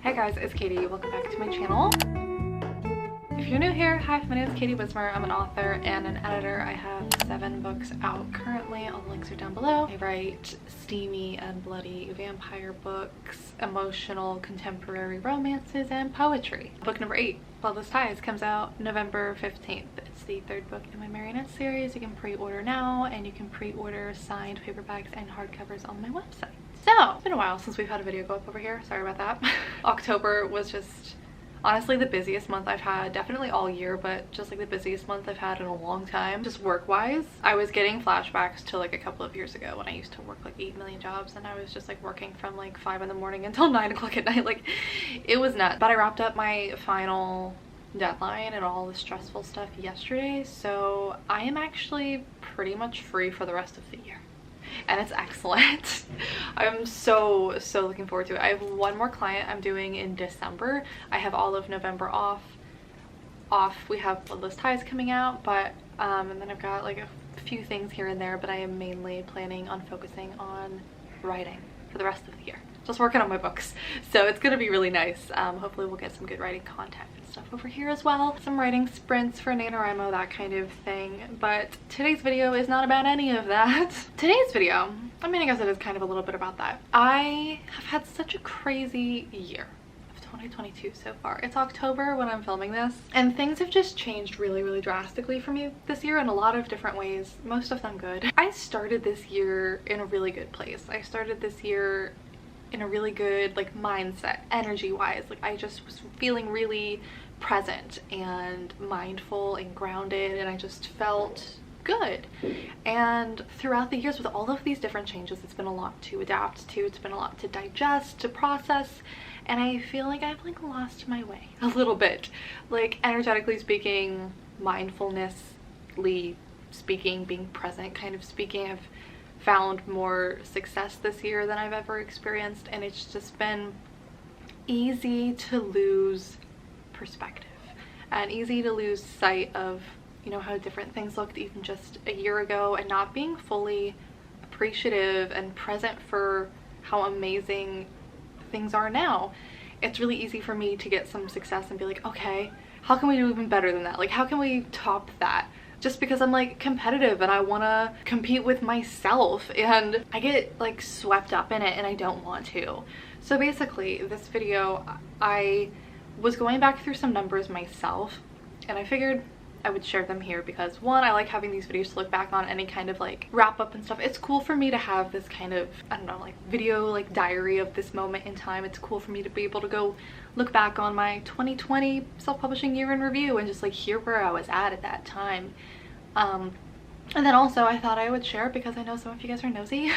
Hey guys, it's Katie. Welcome back to my channel. If you're new here, hi, my name is Katie Wismer. I'm an author and an editor. I have 7 books out currently. All the links are down below. I write steamy and bloody vampire books, emotional contemporary romances, and poetry. Book number 8, Bloodless Ties, comes out November 15th. It's the 3rd book in my Marionette series. You can pre-order now, and you can pre-order signed paperbacks and hardcovers on my website. So, it's been a while since we've had a video go up over here. Sorry about that. October was just honestly the busiest month I've had, definitely all year, but just like the busiest month I've had in a long time. Just work-wise, I was getting flashbacks to like a couple of years ago when I used to work like 8 million jobs, and I was just like working from like 5 in the morning until 9 o'clock at night. Like, it was nuts. But I wrapped up my final deadline and all the stressful stuff yesterday, so I am actually pretty much free for the rest of the year. And it's excellent. I'm so looking forward to it. I have one more client I'm doing in December. I have all of November off. We have Bloodless Ties coming out, but and then I've got like a few things here and there, but I am mainly planning on focusing on writing for the rest of the year. Just working on my books, so it's gonna be really nice. Hopefully we'll get some good writing content and stuff over here as well, some writing sprints for NaNoWriMo, that kind of thing. But today's video is not about any of that. Today's video, I mean, I guess it is kind of a little bit about that. I have had such a crazy year of 2022 so far. It's October when I'm filming this, and things have just changed really drastically for me this year in a lot of different ways, most of them good. I started this year in a really good place. I started this year in a really good like mindset, energy wise. Like, I just was feeling really present and mindful and grounded, and I just felt good. And throughout the years, with all of these different changes, it's been a lot to adapt to, it's been a lot to digest, to process, and I feel like I've like lost my way a little bit, like energetically speaking, mindfulnessly speaking, being present kind of speaking. I've found more success this year than I've ever experienced, and it's just been easy to lose perspective and easy to lose sight of, you know, how different things looked even just a year ago, and not being fully appreciative and present for how amazing things are now. It's really easy for me to get some success and be like, okay, how can we do even better than that? Like, how can we top that? Just because I'm like competitive and I want to compete with myself, and I get like swept up in it and I don't want to. So basically this video, I was going back through some numbers myself, and I figured I would share them here because, one, I like having these videos to look back on, any kind of like wrap up and stuff. It's cool for me to have this kind of, I don't know, like video, like diary of this moment in time. It's cool for me to be able to go look back on my 2020 self-publishing year in review and just like hear where I was at that time. And then also I thought I would share it because I know some of you guys are nosy.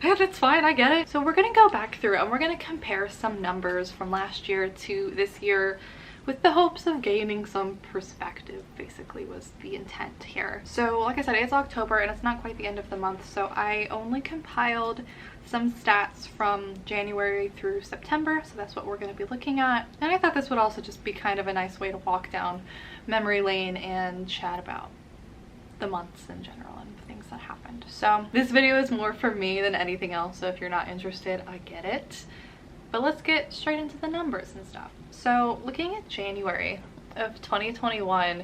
And it's fine, I get it. So we're gonna go back through and we're gonna compare some numbers from last year to this year, with the hopes of gaining some perspective, basically was the intent here. So like I said, it's October and it's not quite the end of the month, so I only compiled some stats from January through September, so that's what we're going to be looking at. And I thought this would also just be kind of a nice way to walk down memory lane and chat about the months in general and things that happened. So this video is more for me than anything else, so if you're not interested, I get it. But let's get straight into the numbers and stuff. So looking at January of 2021,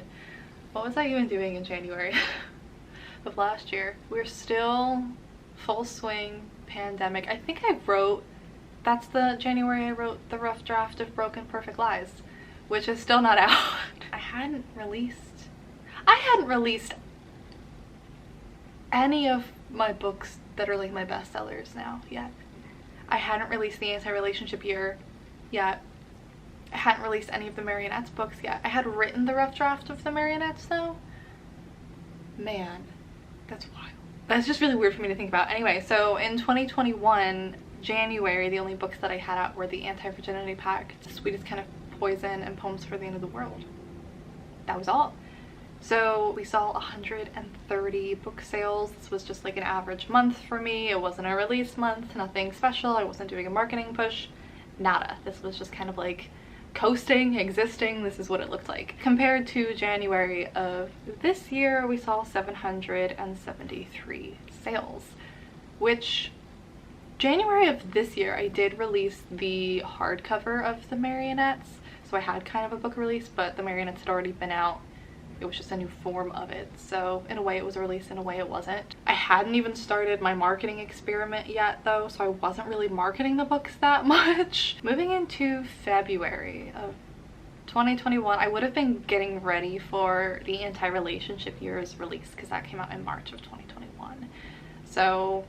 what was I even doing in January of last year? We're still full swing pandemic. I think I wrote, that's the January I wrote the rough draft of Broken Perfect Lies, which is still not out. I hadn't released any of my books that are like my bestsellers now yet. I hadn't released the Anti-Relationship Year yet. I hadn't released any of the Marionettes books yet. I had written the rough draft of the Marionettes though. Man, that's wild. That's just really weird for me to think about. Anyway, so in 2021, January, the only books that I had out were the Anti-Virginity Pact, The Sweetest Kind of Poison, and Poems for the End of the World. That was all. So we saw 130 book sales. This was just like an average month for me. It wasn't a release month, nothing special. I wasn't doing a marketing push, nada. This was just kind of like coasting, existing. This is what it looked like. Compared to January of this year, we saw 773 sales, which January of this year, I did release the hardcover of the Marionettes. So I had kind of a book release, but the Marionettes had already been out. It was just a new form of it. So in a way it was a release, in a way it wasn't. I hadn't even started my marketing experiment yet though, so I wasn't really marketing the books that much. Moving into February of 2021, I would have been getting ready for the Anti-Relationship Year's release because that came out in March of 2021. So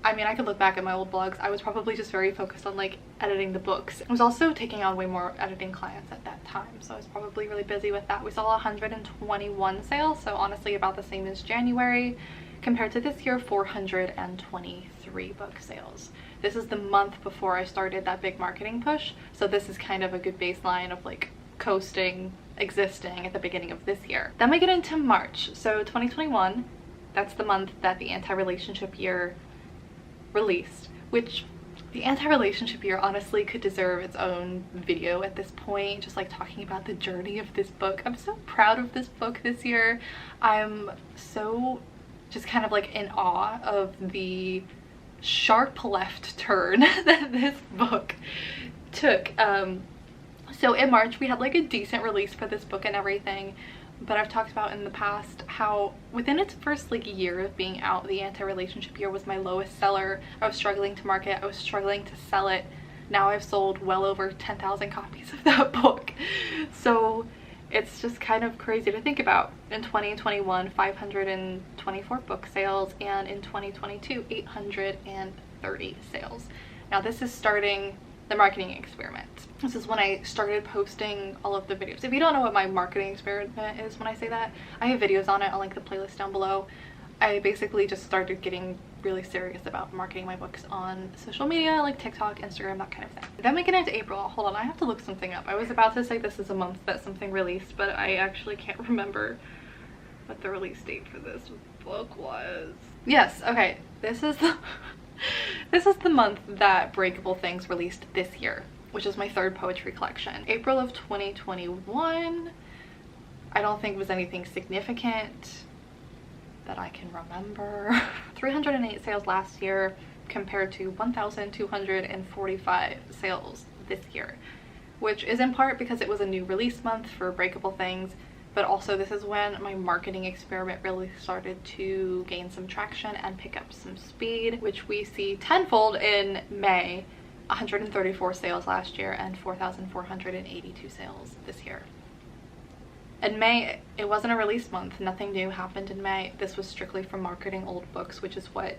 I mean, I could look back at my old blogs. I was probably just very focused on like editing the books. I was also taking on way more editing clients at that time, so I was probably really busy with that. We saw 121 sales, so honestly about the same as January, compared to this year, 423 book sales. This is the month before I started that big marketing push, so this is kind of a good baseline of like coasting, existing at the beginning of this year. Then we get into March, so 2021, that's the month that the Anti-Relationship Year released, which the Anti-Relationship Year honestly could deserve its own video at this point, just like talking about the journey of this book. I'm so proud of this book this year. I'm so just kind of like in awe of the sharp left turn that this book took. So in March we had like a decent release for this book and everything, but I've talked about in the past how within its first like year of being out, the Anti-Relationship Year was my lowest seller. I was struggling to market, I was struggling to sell it. Now I've sold well over 10,000 copies of that book. So it's just kind of crazy to think about. In 2021, 524 book sales, and in 2022, 830 sales. Now this is starting the marketing experiment. This is when I started posting all of the videos. If you don't know what my marketing experiment is when I say that, I have videos on it. I'll link the playlist down below. I basically just started getting really serious about marketing my books on social media like TikTok, Instagram, that kind of thing. Then we get into April. Hold on, I have to look something up. I was about to say this is a month that something released, but I actually can't remember what the release date for this book was. Yes, okay, this is the this is the month that Breakable Things released this year, which is my third poetry collection. April of 2021, I don't think was anything significant that I can remember. 308 sales last year compared to 1,245 sales this year, which is in part because it was a new release month for Breakable Things, but also this is when my marketing experiment really started to gain some traction and pick up some speed, which we see tenfold in May. 134 sales last year and 4,482 sales this year. In May, it wasn't a release month. Nothing new happened in May. This was strictly from marketing old books, which is what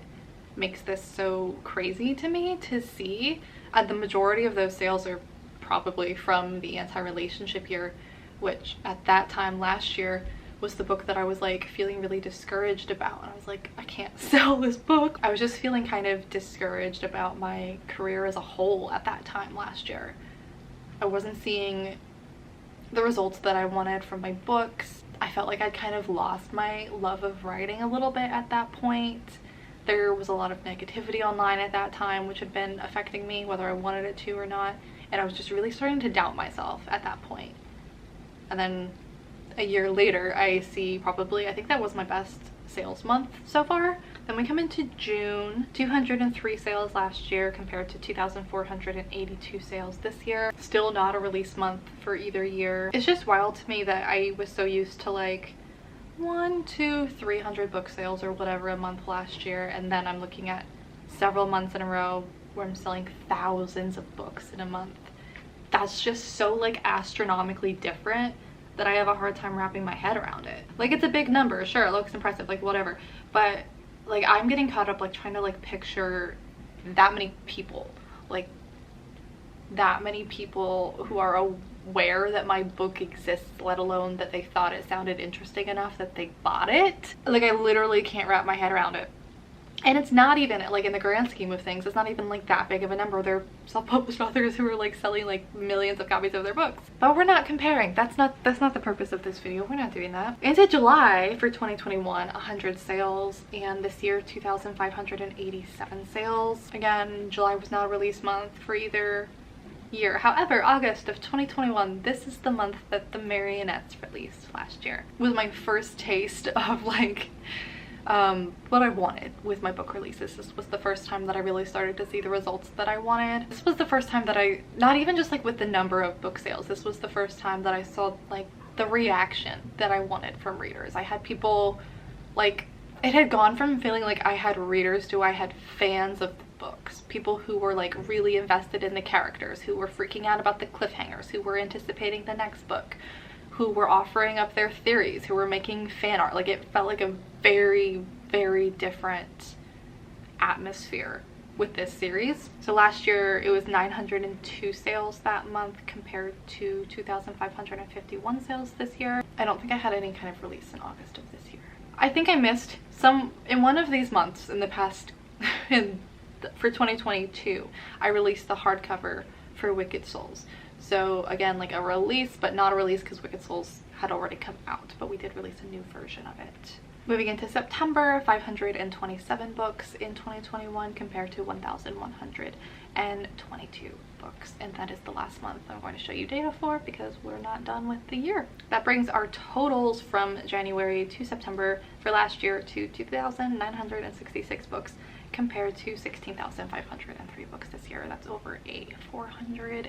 makes this so crazy to me to see. The majority of those sales are probably from the Anti-Relationship Year, which at that time last year was the book that I was like feeling really discouraged about. And I was like, I can't sell this book. I was just feeling kind of discouraged about my career as a whole at that time last year. I wasn't seeing the results that I wanted from my books. I felt like I'd kind of lost my love of writing a little bit at that point. There was a lot of negativity online at that time, which had been affecting me whether I wanted it to or not. And I was just really starting to doubt myself at that point. And then a year later, I see probably, I think that was my best sales month so far. Then we come into June, 203 sales last year compared to 2,482 sales this year. Still not a release month for either year. It's just wild to me that I was so used to like 300 book sales or whatever a month last year, and then I'm looking at several months in a row where I'm selling thousands of books in a month. That's just so like astronomically different that I have a hard time wrapping my head around it. Like, it's a big number, sure, it looks impressive, like whatever, but like I'm getting caught up like trying to like picture that many people, like that many people who are aware that my book exists, let alone that they thought it sounded interesting enough that they bought it. Like, I literally can't wrap my head around it. And it's not even, like, in the grand scheme of things, it's not even like that big of a number. They're self-published authors who are like selling like millions of copies of their books. But we're not comparing. That's not the purpose of this video. We're not doing that. Into July for 2021, 100 sales, and this year 2,587 sales. Again, July was not a release month for either year. However, August of 2021, this is the month that the Marionettes released last year. It was my first taste of like what I wanted with my book releases. This was the first time that I really started to see the results that I wanted. This was the first time that I, not even just like with the number of book sales, this was the first time that I saw like the reaction that I wanted from readers. I had people like, it had gone from feeling like I had readers to I had fans of the books. People who were like really invested in the characters, who were freaking out about the cliffhangers, who were anticipating the next book, who were offering up their theories, who were making fan art. Like, it felt like a very, very different atmosphere with this series. So last year it was 902 sales that month compared to 2,551 sales this year. I don't think I had any kind of release in August of this year. I think I missed some in one of these months in the past for 2022. I released the hardcover for Wicked Souls. So again, like a release, but not a release because Wicked Souls had already come out, but we did release a new version of it. Moving into September, 527 books in 2021 compared to 1,122 books. And that is the last month I'm going to show you data for because we're not done with the year. That brings our totals from January to September for last year to 2,966 books compared to 16,503 books this year. That's over a 450%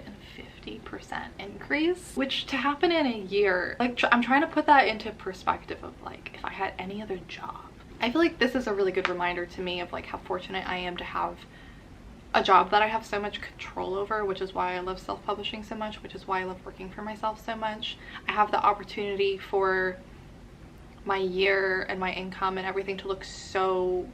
increase, which to happen in a year, like I'm trying to put that into perspective of like if I had any other job. I feel like this is a really good reminder to me of like how fortunate I am to have a job that I have so much control over, which is why I love self-publishing so much, which is why I love working for myself so much. I have the opportunity for my year and my income and everything to look so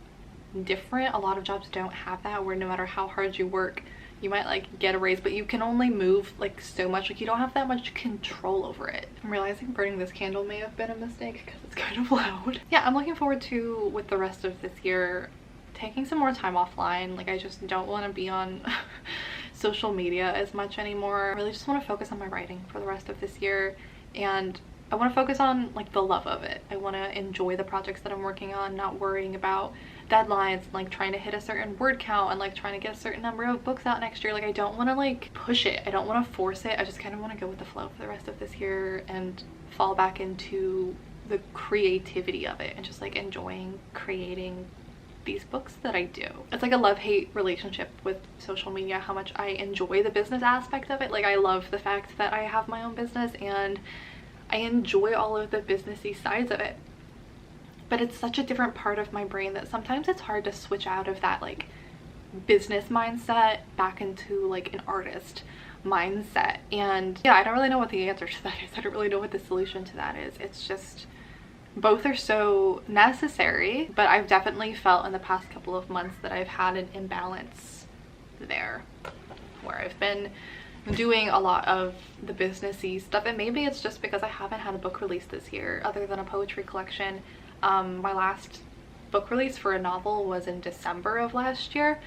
different. A lot of jobs don't have that, where no matter how hard you work, you might like get a raise, but you can only move like so much. Like you don't have that much control over it. I'm realizing burning this candle may have been a mistake because it's kind of loud. Yeah, I'm looking forward to, with the rest of this year, taking some more time offline. Like I just don't want to be on social media as much anymore. I really just want to focus on my writing for the rest of this year, and I want to focus on like the love of it. I want to enjoy the projects that I'm working on, not worrying about deadlines and like trying to hit a certain word count and like trying to get a certain number of books out next year. Like I don't want to like push it. I don't want to force it. I just kind of want to go with the flow for the rest of this year and fall back into the creativity of it and just like enjoying creating these books that I do. It's like a love-hate relationship with social media, how much I enjoy the business aspect of it. Like I love the fact that I have my own business and I enjoy all of the businessy sides of it, but it's such a different part of my brain that sometimes it's hard to switch out of that like business mindset back into like an artist mindset. And yeah, I don't really know what the answer to that is. I don't really know what the solution to that is. It's just both are so necessary, but I've definitely felt in the past couple of months that I've had an imbalance there, where I've been doing a lot of the businessy stuff, and maybe it's just because I haven't had a book release this year other than a poetry collection. My last book release for a novel was in December of last year,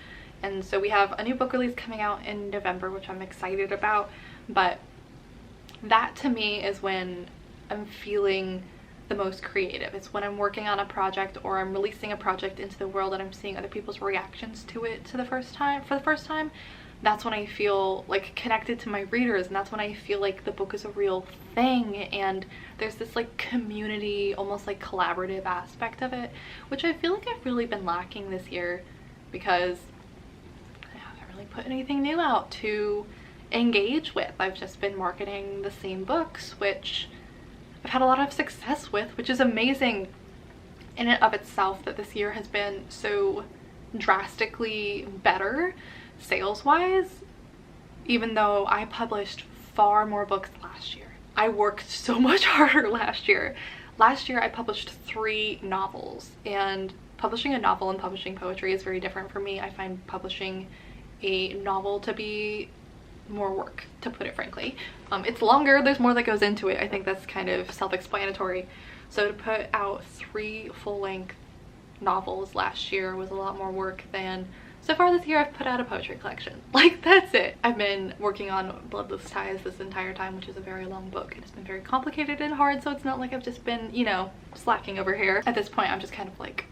and so we have a new book release coming out in November, which I'm excited about. But that to me is when I'm feeling the most creative. It's when I'm working on a project or I'm releasing a project into the world and I'm seeing other people's reactions to it for the first time. That's when I feel like connected to my readers, and that's when I feel like the book is a real thing and there's this like community, almost like collaborative aspect of it, which I feel like I've really been lacking this year because I haven't really put anything new out to engage with. I've just been marketing the same books, which I've had a lot of success with, which is amazing in and of itself that this year has been so drastically better sales wise, even though I published far more books last year. I worked so much harder last year. Last year I published 3 novels, and publishing a novel and publishing poetry is very different for me. I find publishing a novel to be more work, to put it frankly. It's longer, there's more that goes into it. I think that's kind of self-explanatory. So to put out 3 full-length novels last year was a lot more work than so far this year I've put out a poetry collection. Like, that's it. I've been working on Bloodless Ties this entire time, which is a very long book. It's been very complicated and hard, so it's not like I've just been, you know, slacking over here. At this point I'm just kind of like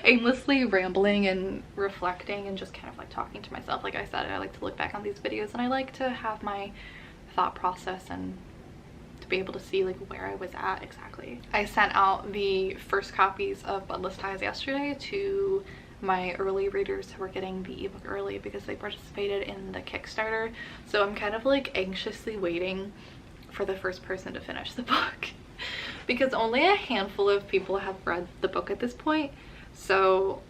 aimlessly rambling and reflecting and just kind of like talking to myself. Like I said, I like to look back on these videos and I like to have my thought process and to be able to see like where I was at exactly. I sent out the first copies of Bloodless Ties yesterday to my early readers who were getting the ebook early because they participated in the Kickstarter. So I'm kind of like anxiously waiting for the first person to finish the book because only a handful of people have read the book at this point. So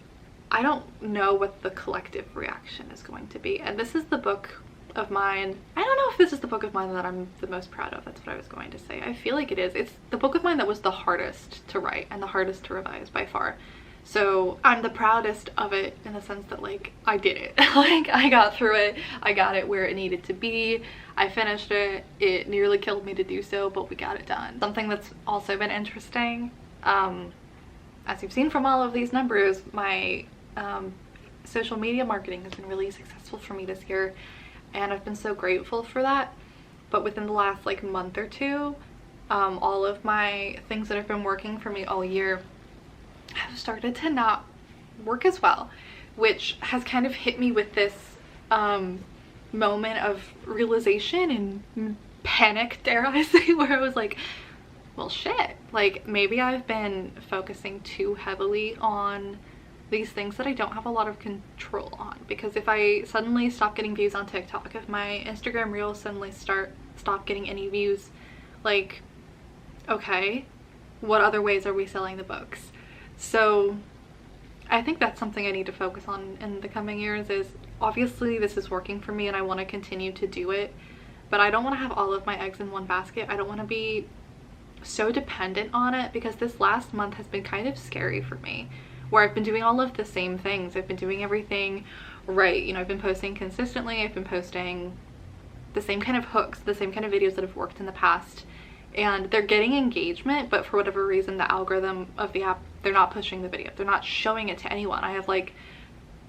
I don't know what the collective reaction is going to be. And this is the book of mine. I don't know if this is the book of mine that I'm the most proud of. That's what I was going to say. I feel like it is. It's the book of mine that was the hardest to write and the hardest to revise by far. So I'm the proudest of it in the sense that like I did it. Like I got through it. I got it where it needed to be. I finished it. It nearly killed me to do so, but we got it done. Something that's also been interesting, as you've seen from all of these numbers, my social media marketing has been really successful for me this year, and I've been so grateful for that. But within the last like month or two, all of my things that have been working for me all year have started to not work as well, which has kind of hit me with this moment of realization and panic, dare I say, where I was like, well shit, like maybe I've been focusing too heavily on these things that I don't have a lot of control on. Because if I suddenly stop getting views on TikTok, if my Instagram reels suddenly stop getting any views, like, okay, what other ways are we selling the books? So I think that's something I need to focus on in the coming years. Is obviously this is working for me and I want to continue to do it, but I don't want to have all of my eggs in one basket. I don't want to be so dependent on it, because this last month has been kind of scary for me, where I've been doing all of the same things. I've been doing everything right. You know, I've been posting consistently. I've been posting the same kind of hooks, the same kind of videos that have worked in the past, and they're getting engagement, but for whatever reason the algorithm of the app, they're not pushing the video, they're not showing it to anyone. I have like,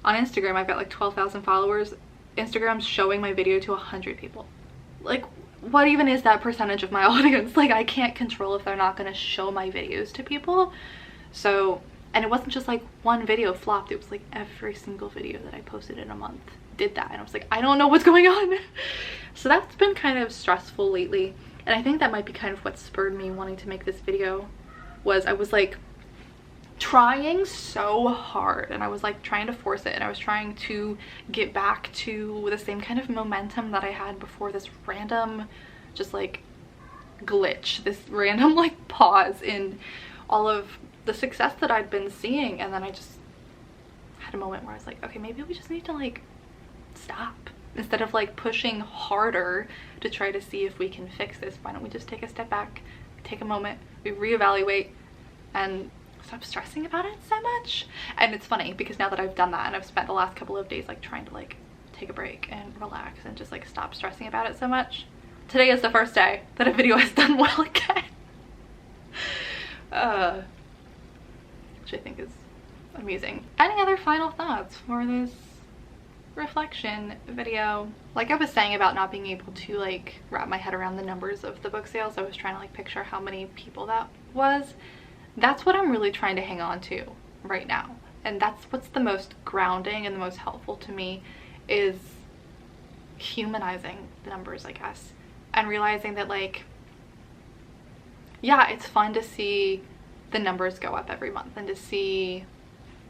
on Instagram I've got like 12,000 followers. Instagram's showing my video to 100 people. Like, what even is that percentage of my audience? Like, I can't control if they're not going to show my videos to people. So, and it wasn't just like one video flopped, it was like every single video that I posted in a month did that, and I was like, I don't know what's going on. So that's been kind of stressful lately, and I think that might be kind of what spurred me wanting to make this video. Was I was like trying so hard, and I was like trying to force it, and I was trying to get back to the same kind of momentum that I had before this random just like glitch, this random like pause in all of the success that I'd been seeing. And then I just had a moment where I was like, okay, maybe we just need to like stop. Instead of like pushing harder to try to see if we can fix this, why don't we just take a step back, take a moment, we reevaluate, and stop stressing about it so much. And it's funny because now that I've done that and I've spent the last couple of days like trying to like take a break and relax and just like stop stressing about it so much, today is the first day that a video has done well again. Which I think is amusing. Any other final thoughts for this reflection video? Like I was saying about not being able to like wrap my head around the numbers of the book sales, I was trying to like picture how many people that was. That's what I'm really trying to hang on to right now, and that's what's the most grounding and the most helpful to me, is humanizing the numbers, I guess, and realizing that like, yeah, it's fun to see the numbers go up every month and to see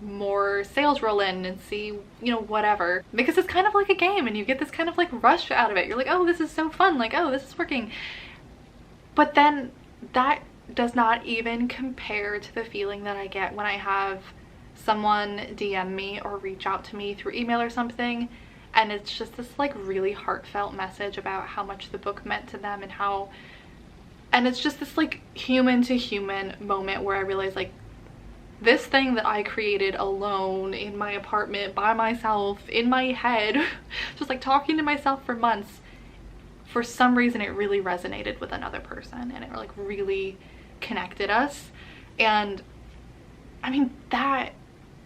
more sales roll in and see, you know, whatever, because it's kind of like a game and you get this kind of like rush out of it. You're like, oh, this is so fun, like, oh, this is working. But then that does not even compare to the feeling that I get when I have someone DM me or reach out to me through email or something, and it's just this like really heartfelt message about how much the book meant to them and how, and it's just this like human to human moment where I realize like this thing that I created alone in my apartment by myself in my head, just like talking to myself for months, for some reason it really resonated with another person and it like really connected us. And I mean, that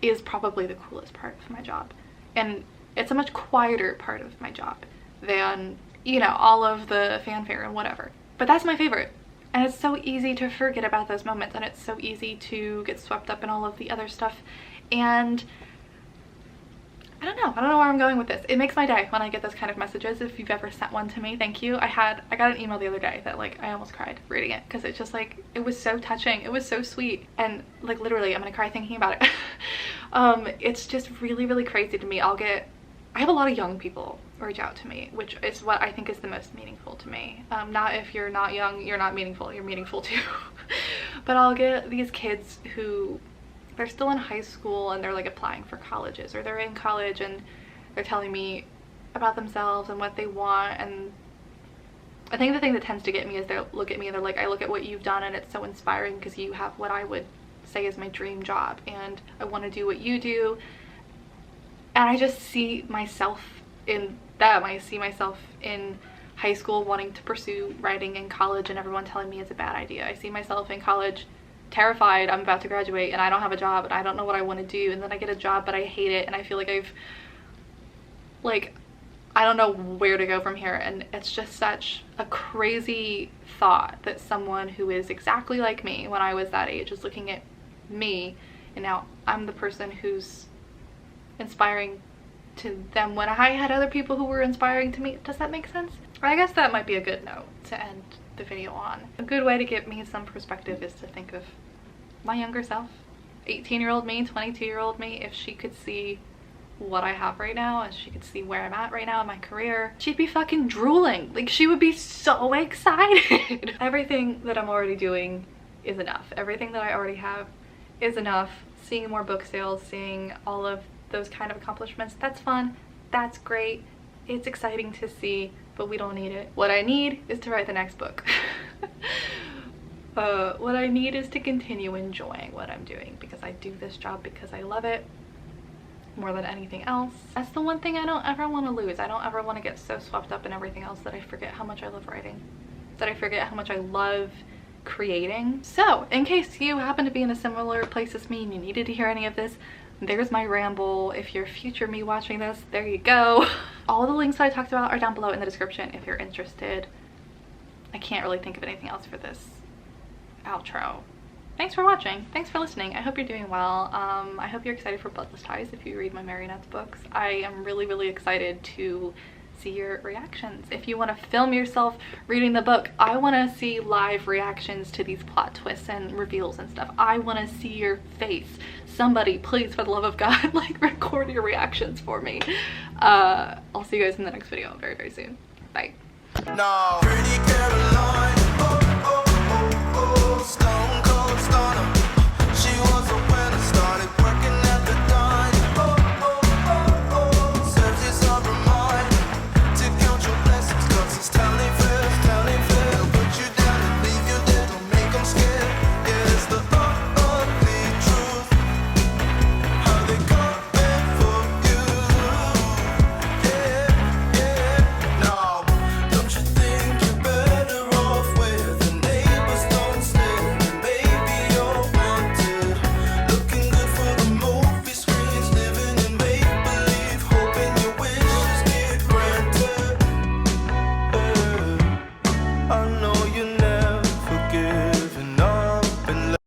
is probably the coolest part of my job, and it's a much quieter part of my job than, you know, all of the fanfare and whatever, but that's my favorite. And it's so easy to forget about those moments, and it's so easy to get swept up in all of the other stuff. And I don't know where I'm going with this. It makes my day when I get those kind of messages. If you've ever sent one to me, thank you. I got an email the other day that like I almost cried reading it because it's just like, it was so touching, it was so sweet, and like literally I'm gonna cry thinking about it. It's just really, really crazy to me. I have a lot of young people reach out to me, which is what I think is the most meaningful to me. Not if you're not young, you're not meaningful, you're meaningful too. But I'll get these kids who they're still in high school and they're like applying for colleges, or they're in college and they're telling me about themselves and what they want. And I think the thing that tends to get me is they'll look at me and they're like, I look at what you've done and it's so inspiring because you have what I would say is my dream job and I want to do what you do. And I just see myself in them. I see myself in high school wanting to pursue writing in college and everyone telling me it's a bad idea. I see myself in college terrified I'm about to graduate and I don't have a job and I don't know what I want to do, and then I get a job but I hate it and I feel like I don't know where to go from here. And it's just such a crazy thought that someone who is exactly like me when I was that age is looking at me, and now I'm the person who's inspiring to them when I had other people who were inspiring to me. Does that make sense? I guess that might be a good note to end the video on. A good way to give me some perspective is to think of my younger self, 18-year-old me, 22-year-old me. If she could see what I have right now and she could see where I'm at right now in my career, she'd be fucking drooling. Like, she would be so excited. Everything that I'm already doing is enough. Everything that I already have is enough. Seeing more book sales, seeing all of those kind of accomplishments, that's fun, that's great, it's exciting to see, but we don't need it. What I need is to write the next book. What I need is to continue enjoying what I'm doing, because I do this job because I love it more than anything else. That's the one thing I don't ever want to lose. I don't ever want to get so swept up in everything else that I forget how much I love writing, that I forget how much I love creating. So in case you happen to be in a similar place as me and you needed to hear any of this, there's my ramble. If you're future me watching this, there you go. All the links that I talked about are down below in the description if you're interested. I can't really think of anything else for this outro. Thanks for watching. Thanks for listening. I hope you're doing well. I hope you're excited for Bloodless Ties if you read my Marionettes books. I am really, really excited to see your reactions. If you want to film yourself reading the book, I want to see live reactions to these plot twists and reveals and stuff. I want to see your face. Somebody, please, for the love of God, like, record your reactions for me. I'll see you guys in the next video very, very soon. Bye. No.